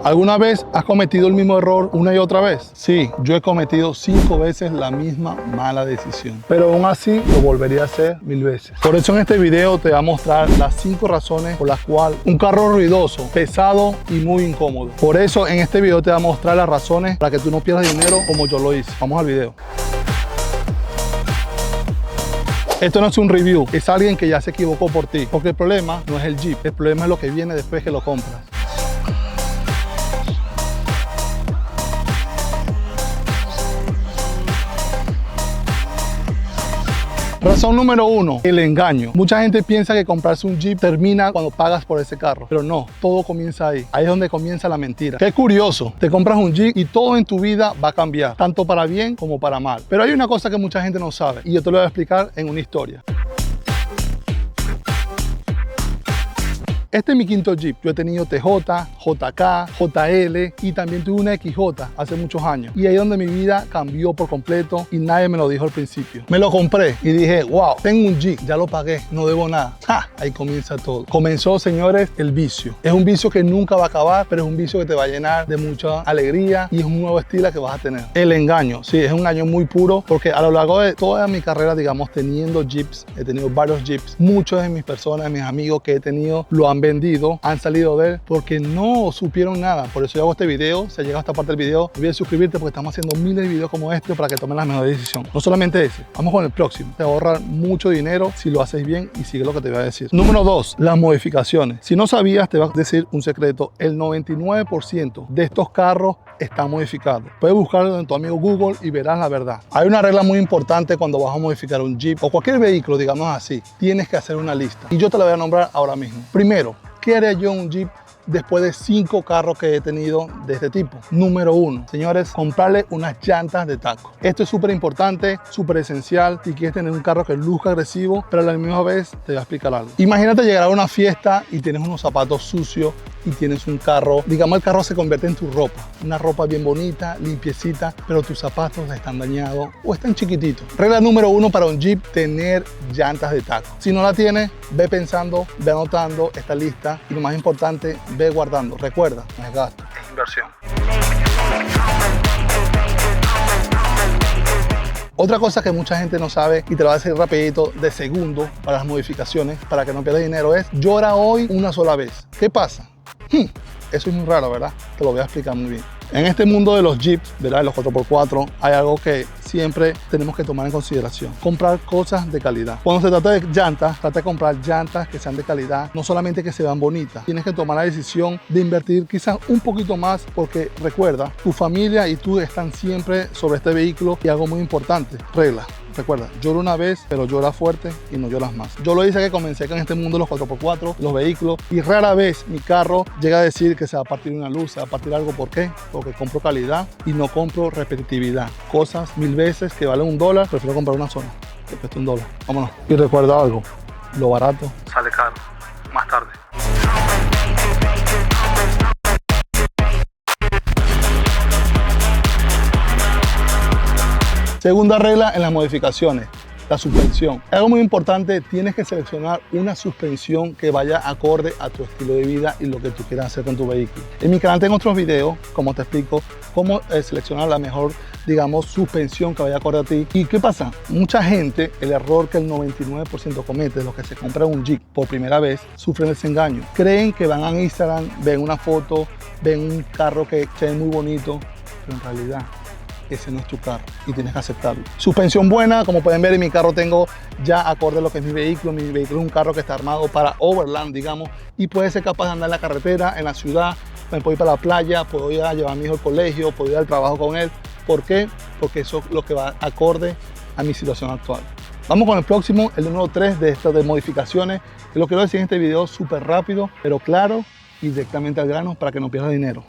¿Alguna vez has cometido el mismo error una y otra vez? Sí, yo he cometido 5 veces la misma mala decisión, pero aún así lo volvería a hacer 1000 veces. Por eso en este video te voy a mostrar las 5 razones por las cuales un carro ruidoso, pesado y muy incómodo. Por eso en este video te voy a mostrar las razones para que tú no pierdas dinero como yo lo hice. Vamos al video. Esto no es un review, es alguien que ya se equivocó por ti, porque el problema no es el Jeep, el problema es lo que viene después que lo compras. Razón número 1, el engaño. Mucha gente piensa que comprarse un Jeep termina cuando pagas por ese carro, pero no, todo comienza ahí. Ahí es donde comienza la mentira. Qué curioso, te compras un Jeep y todo en tu vida va a cambiar, tanto para bien como para mal. Pero hay una cosa que mucha gente no sabe y yo te lo voy a explicar en una historia. Este es mi quinto Jeep. Yo he tenido TJ, JK, JL y también tuve una XJ hace muchos años. Y ahí es donde mi vida cambió por completo y nadie me lo dijo al principio. Me lo compré y dije, wow, tengo un Jeep, ya lo pagué, no debo nada. ¡Ja! Ahí comienza todo. Comenzó, señores, el vicio. Es un vicio que nunca va a acabar, pero es un vicio que te va a llenar de mucha alegría y es un nuevo estilo que vas a tener. El engaño, sí, es un engaño muy puro porque a lo largo de toda mi carrera, digamos, teniendo Jeeps, he tenido varios Jeeps, muchos de mis personas, de mis amigos que he tenido, lo han vendido, han salido de él porque no supieron nada. Por eso yo hago este video. Si has llegado a esta parte del video, no olvides suscribirte porque estamos haciendo miles de videos como este para que tomen la mejor decisión. No solamente ese, vamos con el próximo. Te va a ahorrar mucho dinero si lo haces bien y sigue lo que te voy a decir. Número 2, las modificaciones. Si no sabías, te voy a decir un secreto. El 99% de estos carros están modificados. Puedes buscarlo en tu amigo Google y verás la verdad. Hay una regla muy importante cuando vas a modificar un Jeep o cualquier vehículo, digamos así. Tienes que hacer una lista y yo te la voy a nombrar ahora mismo. Primero, ¿qué haría yo en un Jeep después de 5 carros que he tenido de este tipo? Número 1, señores, comprarle unas llantas de taco. Esto es súper importante, súper esencial si quieres tener un carro que luzca agresivo, pero a la misma vez te voy a explicar algo. Imagínate llegar a una fiesta y tienes unos zapatos sucios y tienes un carro, digamos el carro se convierte en tu ropa, una ropa bien bonita, limpiecita, pero tus zapatos están dañados o están chiquititos. Regla número 1 para un Jeep, tener llantas de taco. Si no la tienes, ve pensando, ve anotando esta lista y lo más importante, ve guardando. Recuerda, no es gasto, es inversión. Otra cosa que mucha gente no sabe y te lo voy a decir rapidito de segundo para las modificaciones, para que no pierdas dinero, es llora hoy una sola vez. ¿Qué pasa? Eso es muy raro, ¿verdad? Te lo voy a explicar muy bien. En este mundo de los Jeeps, ¿verdad? Los 4x4, hay algo que siempre tenemos que tomar en consideración. Comprar cosas de calidad. Cuando se trata de llantas, trata de comprar llantas que sean de calidad, no solamente que se vean bonitas. Tienes que tomar la decisión de invertir quizás un poquito más porque recuerda, tu familia y tú están siempre sobre este vehículo y algo muy importante, regla. Recuerda, llora una vez, pero llora fuerte y no lloras más. Yo lo hice que comencé con este mundo de los 4x4, los vehículos, y rara vez mi carro llega a decir que se va a partir una luz, se va a partir algo. ¿Por qué? Porque compro calidad y no compro repetitividad. Cosas 1000 veces que valen $1, prefiero comprar una sola, que cuesta $1. Vámonos. Y recuerda algo, lo barato sale caro, más tarde. Segunda regla en las modificaciones, la suspensión. Algo muy importante, tienes que seleccionar una suspensión que vaya acorde a tu estilo de vida y lo que tú quieras hacer con tu vehículo. En mi canal tengo otros videos, como te explico, cómo seleccionar la mejor, digamos, suspensión que vaya acorde a ti. ¿Y qué pasa? Mucha gente, el error que el 99% comete, los que se compran un Jeep por primera vez, sufren ese engaño. Creen que van a Instagram, ven una foto, ven un carro que se ve muy bonito, pero en realidad ese no es tu carro y tienes que aceptarlo. Suspensión buena, como pueden ver en mi carro tengo ya acorde a lo que es mi vehículo. Mi vehículo es un carro que está armado para overland, digamos, y puede ser capaz de andar en la carretera, en la ciudad, me puedo ir para la playa, puedo ir a llevar a mi hijo al colegio, puedo ir al trabajo con él. ¿Por qué? Porque eso es lo que va acorde a mi situación actual. Vamos con el próximo, el número 3 de estas de modificaciones, que lo quiero decir en este video súper rápido, pero claro y directamente al grano para que no pierdas dinero.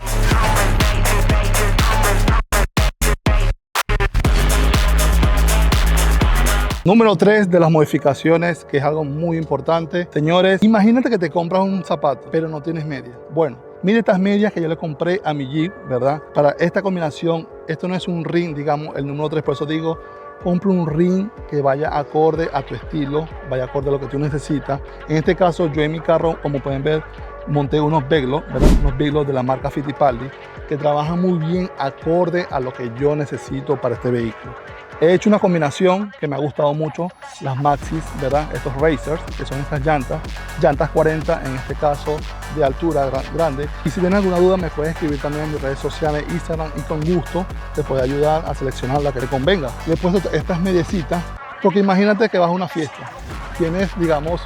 Número 3 de las modificaciones, que es algo muy importante. Señores, imagínate que te compras un zapato, pero no tienes media. Bueno, mire estas medias que yo le compré a mi Jeep, ¿verdad? Para esta combinación, esto no es un ring, digamos, el número 3, por eso digo, compra un ring que vaya acorde a tu estilo, vaya acorde a lo que tú necesitas. En este caso, yo en mi carro, como pueden ver, monté unos Beglo, ¿verdad? Unos Beglo de la marca Fittipaldi que trabajan muy bien acorde a lo que yo necesito para este vehículo. He hecho una combinación que me ha gustado mucho, las Maxxis, ¿verdad? Estos Racers, que son estas llantas 40 en este caso de altura grande. Y si tienes alguna duda me puedes escribir también en mis redes sociales, Instagram, y con gusto te puedo ayudar a seleccionar la que te convenga. Le he puesto estas mediecitas porque imagínate que vas a una fiesta, tienes digamos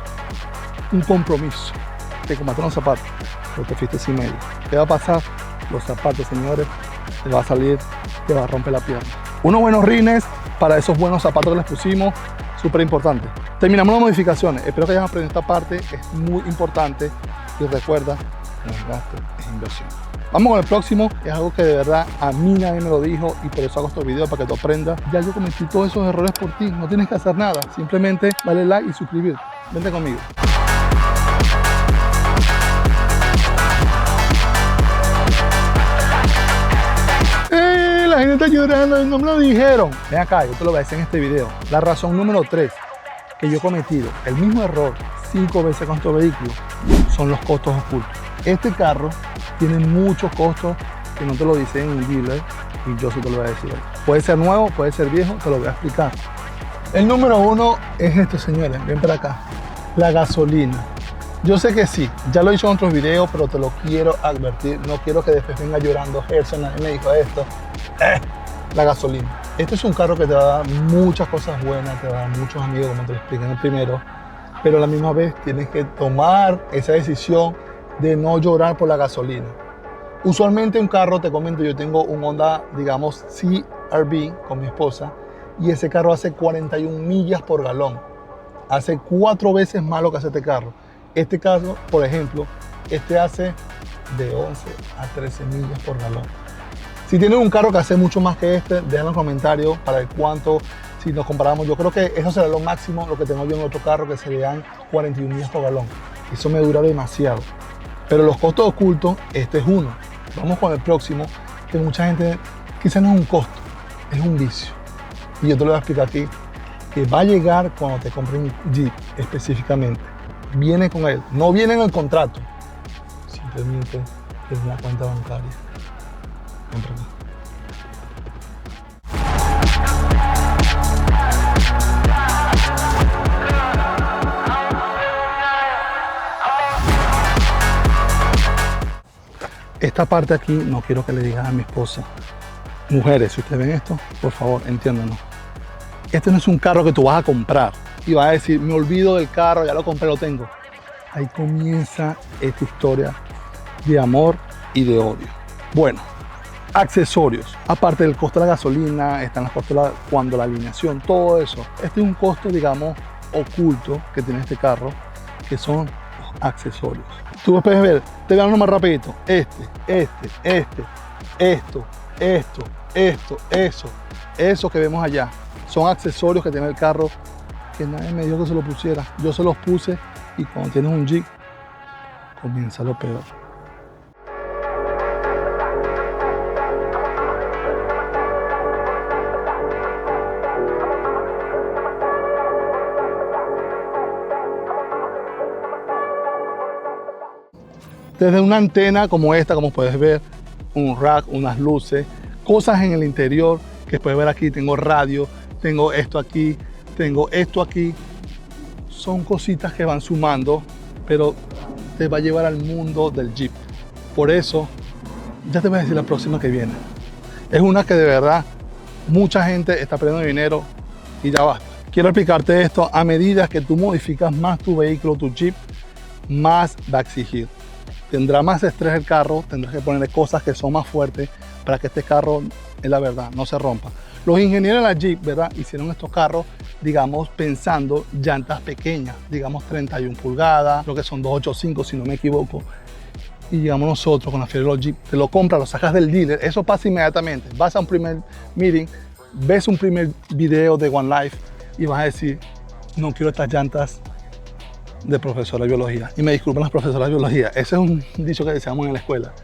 un compromiso, te compraste unos zapatos, pero te fuiste sin medio. ¿Qué va a pasar? Los zapatos, señores, te va a salir, te va a romper la pierna. Unos buenos rines para esos buenos zapatos que les pusimos, súper importante. Terminamos las modificaciones. Espero que hayan aprendido esta parte, es muy importante. Y recuerda, no es gasto, es inversión. Vamos con el próximo, es algo que de verdad a mí nadie me lo dijo y por eso hago estos videos, para que tú aprendas. Ya yo cometí todos esos errores por ti, no tienes que hacer nada, simplemente dale like y suscribirte. Vente conmigo. La gente está llorando, no me lo dijeron. Ven acá, yo te lo voy a decir en este video. La razón número 3 que yo he cometido el mismo error 5 veces con este vehículo son los costos ocultos. Este carro tiene muchos costos que no te lo dicen en un dealer y yo sí te lo voy a decir hoy. Puede ser nuevo, puede ser viejo, te lo voy a explicar. El número 1 es esto, señores, ven para acá, la gasolina. Yo sé que sí, ya lo he dicho en otros videos, pero te lo quiero advertir. No quiero que después venga llorando Gerson, nadie me dijo esto. La gasolina. Este es un carro que te va a dar muchas cosas buenas, te va a dar muchos amigos, como te lo expliqué en el primero, pero a la misma vez tienes que tomar esa decisión de no llorar por la gasolina. Usualmente un carro, te comento, yo tengo un Honda, digamos, CR-V con mi esposa, y ese carro hace 41 millas por galón. Hace 4 veces más lo que hace este carro. Este carro, por ejemplo, este hace de 11 a 13 millas por galón. Si tienes un carro que hace mucho más que este, déjalo en los comentarios para ver cuánto, si nos comparamos. Yo creo que eso será lo máximo, lo que tengo yo en otro carro, que serían 41 millas por galón. Eso me dura demasiado. Pero los costos ocultos, este es uno. Vamos con el próximo, que mucha gente, quizás no es un costo, es un vicio. Y yo te lo voy a explicar aquí, que va a llegar cuando te compres un Jeep específicamente. Viene con él, no viene en el contrato, simplemente es una cuenta bancaria. Esta parte aquí no quiero que le digas a mi esposa. Mujeres, si ustedes ven esto, por favor, entiéndanos. Este no es un carro que tú vas a comprar y vas a decir, me olvido del carro, ya lo compré, lo tengo. Ahí comienza esta historia de amor y de odio. Bueno, accesorios. Aparte del costo de la gasolina, están los costos cuando la alineación, todo eso. Este es un costo, digamos, oculto que tiene este carro, que son los accesorios. Tú puedes ver, te voy a dar uno más rapidito. Eso que vemos allá. Son accesorios que tiene el carro que nadie me dijo que se lo pusiera. Yo se los puse y cuando tienes un Jeep, comienza lo peor. Desde una antena como esta, como puedes ver, un rack, unas luces, cosas en el interior que puedes ver aquí. Tengo radio, tengo esto aquí, tengo esto aquí. Son cositas que van sumando, pero te va a llevar al mundo del Jeep. Por eso, ya te voy a decir la próxima que viene. Es una que de verdad mucha gente está perdiendo dinero y ya basta. Quiero explicarte esto. A medida que tú modificas más tu vehículo, tu Jeep, más va a exigir. Tendrá más estrés el carro, tendrás que ponerle cosas que son más fuertes para que este carro, es la verdad, no se rompa. Los ingenieros de la Jeep, ¿verdad?, hicieron estos carros, digamos, pensando llantas pequeñas, digamos 31 pulgadas, lo que son 285 si no me equivoco. Y digamos nosotros con la fiebre de los Jeep, te lo compras, lo sacas del dealer, eso pasa inmediatamente. Vas a un primer meeting, ves un primer video de One Life y vas a decir, no quiero estas llantas de profesora de biología. Y me disculpan las profesoras de biología, ese es un dicho que decíamos en la escuela.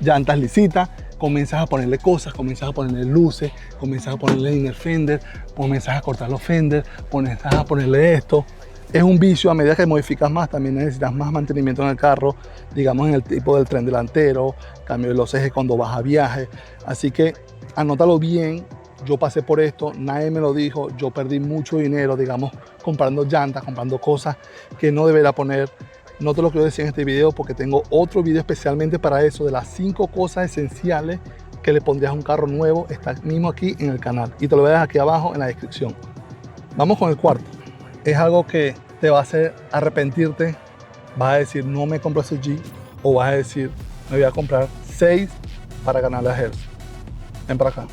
Llantas lisitas, comienzas a ponerle cosas, comienzas a ponerle luces, comienzas a ponerle inner fender, comienzas a cortar los fenders, comienzas a ponerle esto. Es un vicio, a medida que modificas más, también necesitas más mantenimiento en el carro, digamos en el tipo del tren delantero, cambio de los ejes cuando vas a viaje. Así que anótalo bien. Yo pasé por esto, nadie me lo dijo, yo perdí mucho dinero, digamos, comprando llantas, comprando cosas que no debería poner. No te lo quiero decir en este video porque tengo otro video especialmente para eso, de las 5 cosas esenciales que le pondrías a un carro nuevo. Está mismo aquí en el canal y te lo voy a dejar aquí abajo en la descripción. Vamos con el cuarto. Es algo que te va a hacer arrepentirte. Vas a decir, no me compro ese Jeep, o vas a decir, me voy a comprar 6 para ganarle a Hertz. Ven para acá.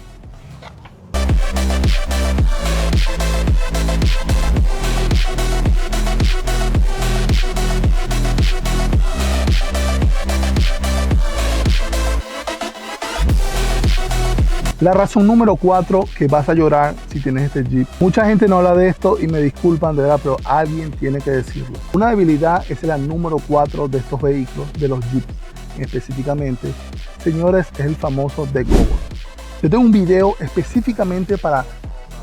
La razón número 4 que vas a llorar si tienes este Jeep. Mucha gente no habla de esto y me disculpan de verdad, pero alguien tiene que decirlo. Una debilidad es la número 4 de estos vehículos, de los Jeeps específicamente. Señores, es el famoso deck wobble. Yo tengo un video específicamente para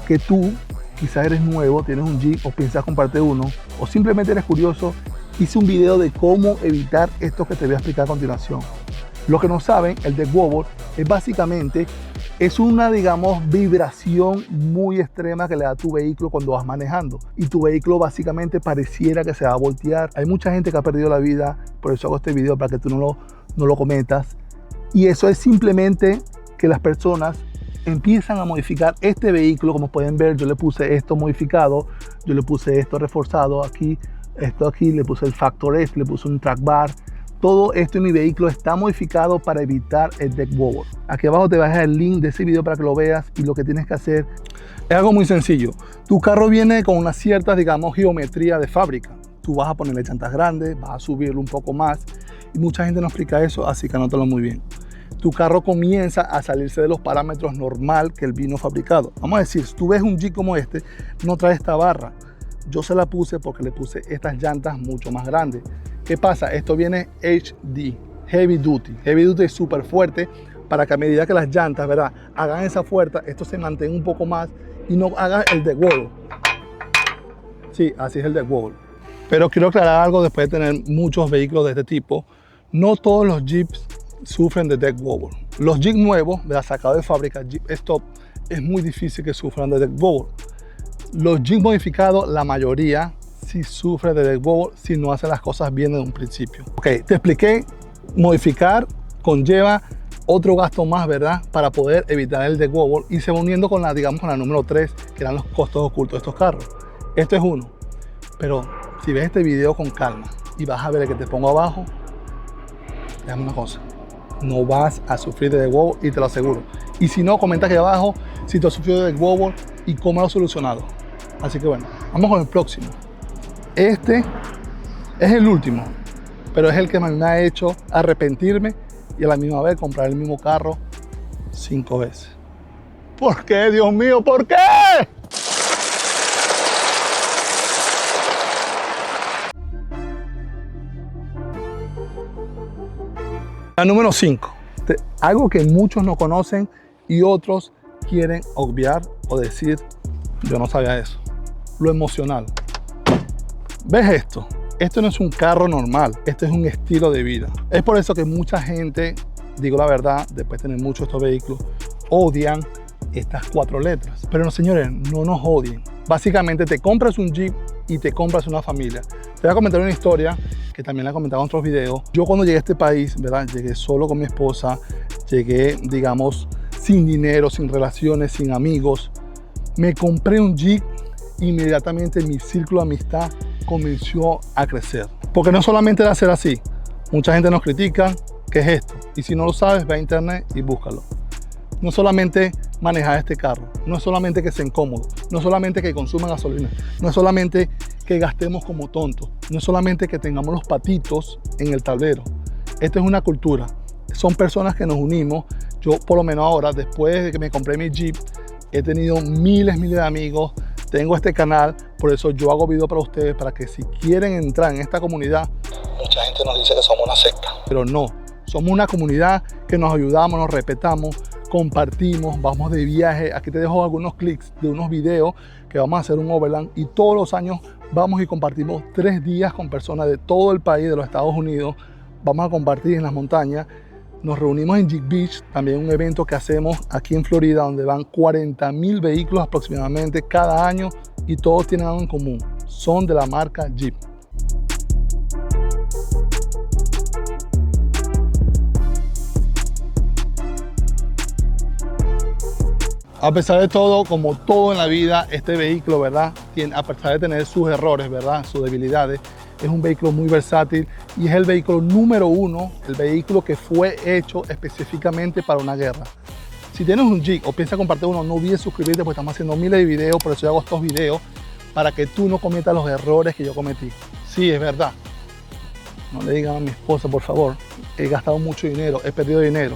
que tú, quizás eres nuevo, tienes un Jeep o piensas comprarte uno, o simplemente eres curioso. Hice un video de cómo evitar esto que te voy a explicar a continuación. Los que no saben, el deck wobble es básicamente una, digamos, vibración muy extrema que le da a tu vehículo cuando vas manejando. Y tu vehículo básicamente pareciera que se va a voltear. Hay mucha gente que ha perdido la vida, por eso hago este video, para que tú no lo cometas. Y eso es simplemente que las personas empiezan a modificar este vehículo. Como pueden ver, yo le puse esto modificado, yo le puse esto reforzado aquí, esto aquí, le puse el Factor S, le puse un track bar. Todo esto en mi vehículo está modificado para evitar el deck wobble. Aquí abajo te voy a dejar el link de ese video para que lo veas, y lo que tienes que hacer es algo muy sencillo. Tu carro viene con una cierta, digamos, geometría de fábrica. Tú vas a ponerle llantas grandes, vas a subirlo un poco más, y mucha gente no explica eso, así que anótalo muy bien. Tu carro comienza a salirse de los parámetros normal que él vino fabricado. Vamos a decir, si tú ves un Jeep como este, no trae esta barra. Yo se la puse porque le puse estas llantas mucho más grandes. ¿Qué pasa? Esto viene HD, Heavy Duty. Heavy Duty es súper fuerte para que a medida que las llantas, ¿verdad?, hagan esa fuerza, esto se mantenga un poco más y no haga el deck wobble. Sí, así es el deck wobble. Pero quiero aclarar algo después de tener muchos vehículos de este tipo. No todos los Jeeps sufren de deck wobble. Los Jeeps nuevos, ¿verdad?, sacados de fábrica, Jeep Stop, es muy difícil que sufran de deck wobble. Los Jeeps modificados, la mayoría, si sufre de deck wobble si no hace las cosas bien desde un principio. Ok, te expliqué, modificar conlleva otro gasto más, ¿verdad?, para poder evitar el deck wobble, y se va uniendo con la, digamos, con la número 3, que eran los costos ocultos de estos carros. Esto es uno, pero si ves este video con calma y vas a ver el que te pongo abajo, déjame una cosa, no vas a sufrir de deck wobble, y te lo aseguro. Y si no, comenta aquí abajo si tú has sufrido de deck wobble y cómo lo has solucionado. Así que bueno, vamos con el próximo. Este es el último, pero es el que me ha hecho arrepentirme y a la misma vez comprar el mismo carro 5 veces. ¿Por qué, Dios mío? ¿Por qué? La número 5. Algo que muchos no conocen y otros quieren obviar o decir, yo no sabía eso. Lo emocional. ¿Ves esto? Esto no es un carro normal, esto es un estilo de vida. Es por eso que mucha gente, digo la verdad, después de tener muchos estos vehículos, odian estas 4 letras. Pero no, señores, no nos odien. Básicamente te compras un Jeep y te compras una familia. Te voy a comentar una historia que también la he comentado en otros videos. Yo cuando llegué a este país, ¿verdad?, llegué solo con mi esposa, llegué, digamos, sin dinero, sin relaciones, sin amigos. Me compré un Jeep, inmediatamente mi círculo de amistad comenzó a crecer. Porque no solamente era ser así. Mucha gente nos critica, ¿qué es esto? Y si no lo sabes, ve a internet y búscalo. No solamente manejar este carro, no es solamente que sea incómodo, no es solamente que consuma gasolina, no es solamente que gastemos como tontos, no es solamente que tengamos los patitos en el tablero. Esto es una cultura. Son personas que nos unimos. Yo, por lo menos ahora, después de que me compré mi Jeep, he tenido miles de amigos. Tengo este canal, por eso yo hago videos para ustedes, para que si quieren entrar en esta comunidad. Mucha gente nos dice que somos una secta, pero no, somos una comunidad que nos ayudamos, nos respetamos, compartimos, vamos de viaje. Aquí te dejo algunos clics de unos videos que vamos a hacer un overland, y todos los años Vamos y compartimos 3 días con personas de todo el país, de los Estados Unidos. Vamos a compartir en las montañas. Nos reunimos en Jeep Beach, también un evento que hacemos aquí en Florida, donde van 40.000 vehículos aproximadamente cada año y todos tienen algo en común. Son de la marca Jeep. A pesar de todo, como todo en la vida, este vehículo, ¿verdad? A pesar de tener sus errores, ¿verdad? Sus debilidades, es un vehículo muy versátil y es el vehículo número 1, el vehículo que fue hecho específicamente para una guerra. Si tienes un Jeep o piensas compartir uno, no olvides suscribirte porque estamos haciendo miles de videos, por eso yo hago estos videos, para que tú no cometas los errores que yo cometí. Sí, es verdad. No le digan a mi esposa, por favor, he gastado mucho dinero, he perdido dinero,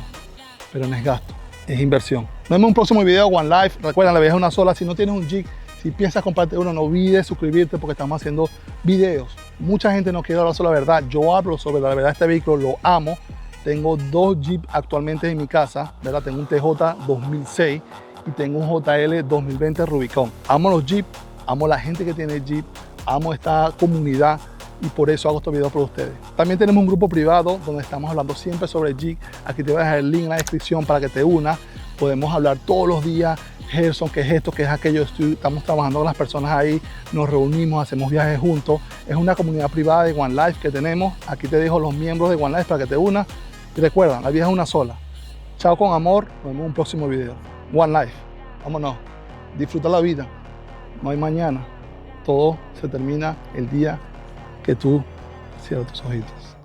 pero no es gasto, es inversión. Nos vemos en un próximo video, One Life. Recuerda, la vida es una sola. Si no tienes un Jeep, si piensas compartir uno, no olvides suscribirte porque estamos haciendo videos. Mucha gente no quiere hablar sobre la verdad. Yo hablo sobre la verdad de este vehículo, lo amo. Tengo 2 Jeep actualmente en mi casa, ¿verdad? Tengo un TJ 2006 y tengo un JL 2020 Rubicon. Amo los Jeep, amo la gente que tiene Jeep, amo esta comunidad y por eso hago estos videos para ustedes. También tenemos un grupo privado donde estamos hablando siempre sobre Jeep. Aquí te voy a dejar el link en la descripción para que te unas. Podemos hablar todos los días. Gerson, qué es esto, qué es aquello. Estamos trabajando con las personas ahí, nos reunimos, hacemos viajes juntos. Es una comunidad privada de One Life que tenemos. Aquí te dejo los miembros de One Life para que te unas. Y recuerda, la vida es una sola. Chao con amor, nos vemos en un próximo video. One Life, vámonos, disfruta la vida. No hay mañana, todo se termina el día que tú cierras tus ojitos.